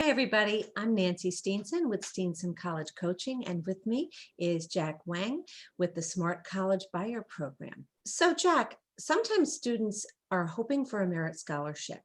Hi, everybody. I'm Nancy Steenson with Steenson College Coaching, and with me is Jack Wang with the Smart College Buyer Program. So, Jack, sometimes students are hoping for a merit scholarship,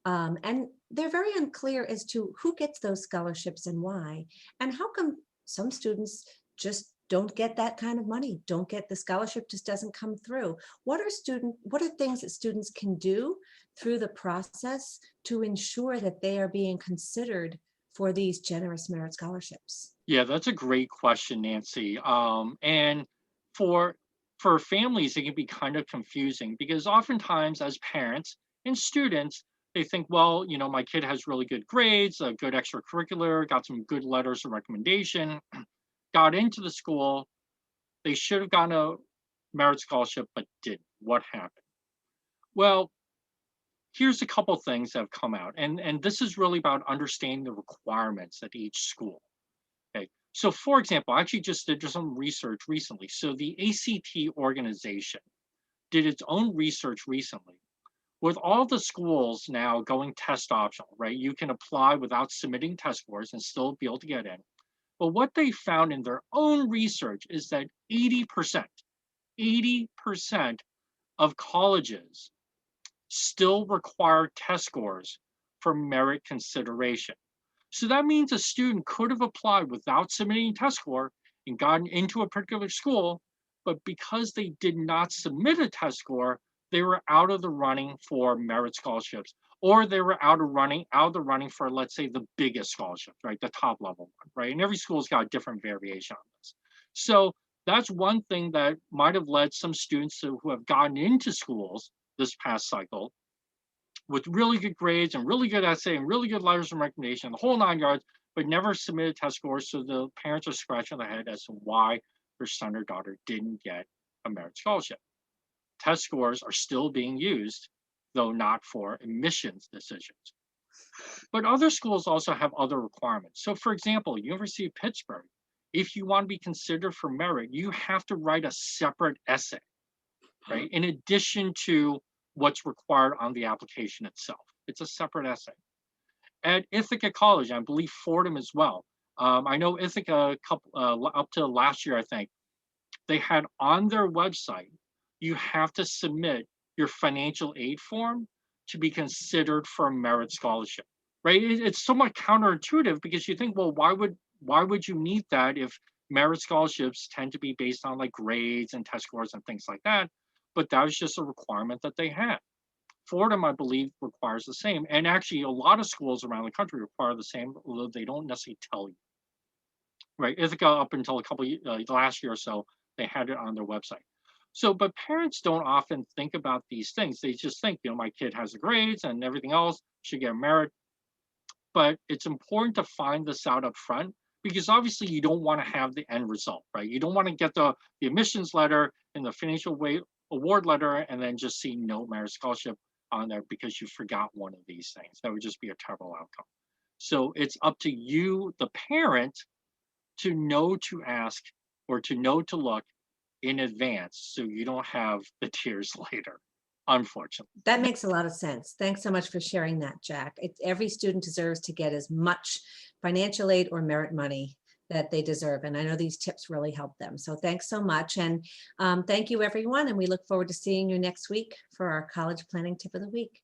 and they're very unclear as to who gets those scholarships and why, and how come some students just don't get that kind of money, don't get the scholarship, just doesn't come through. What are things that students can do through the process to ensure that they are being considered for these generous merit scholarships? Yeah, that's a great question, Nancy. And for for families, it can be kind of confusing because oftentimes, as parents and students, they think, well, my kid has really good grades, a good extracurricular, got some good letters of recommendation, got into the school. They should have gotten a merit scholarship, but didn't. What happened? Well, here's a couple things that have come out, and this is really about understanding the requirements at each school. Okay. So, for example, I actually just did some research recently. So, the ACT organization did its own research recently. With all the schools now going test optional, right? You can apply without submitting test scores and still be able to get in. But what they found in their own research is that 80% of colleges still require test scores for merit consideration. So that means a student could have applied without submitting a test score and gotten into a particular school, but because they did not submit a test score, they were out of the running for merit scholarships, or they were out of the running for, let's say, the biggest scholarships, right? The top level one, right? And every school's got a different variation on this. So that's one thing that might have led some students who have gotten into schools this past cycle with really good grades and really good essay and really good letters of recommendation, the whole 9 yards, but never submitted test scores. So the parents are scratching their head as to why their son or daughter didn't get a merit scholarship. Test scores are still being used, though not for admissions decisions. But other schools also have other requirements. So, for example, University of Pittsburgh, if you want to be considered for merit, you have to write a separate essay, right? In addition to what's required on the application itself. It's a separate essay. At Ithaca College, I believe Fordham as well. I know Ithaca up to last year, I think, they had on their website, you have to submit your financial aid form to be considered for a merit scholarship, right? It's somewhat counterintuitive because you think, well, why would you need that if merit scholarships tend to be based on like grades and test scores and things like that? But that was just a requirement that they had. Fordham, I believe, requires the same. And actually, a lot of schools around the country require the same, although they don't necessarily tell you, right? Ithaca, up until last year or so, they had it on their website. So, but parents don't often think about these things. They just think, my kid has the grades and everything else should get merit. But it's important to find this out up front because obviously you don't want to have the end result, right? You don't want to get the admissions letter and the financial award letter and then just see no merit scholarship on there because you forgot one of these things. That would just be a terrible outcome. So it's up to you, the parent, to know to ask or to know to look in advance so you don't have the tears later, unfortunately. That makes a lot of sense. Thanks so much for sharing that, Jack. Every student deserves to get as much financial aid or merit money that they deserve. And I know these tips really help them. So thanks so much. And thank you, everyone. And we look forward to seeing you next week for our college planning tip of the week.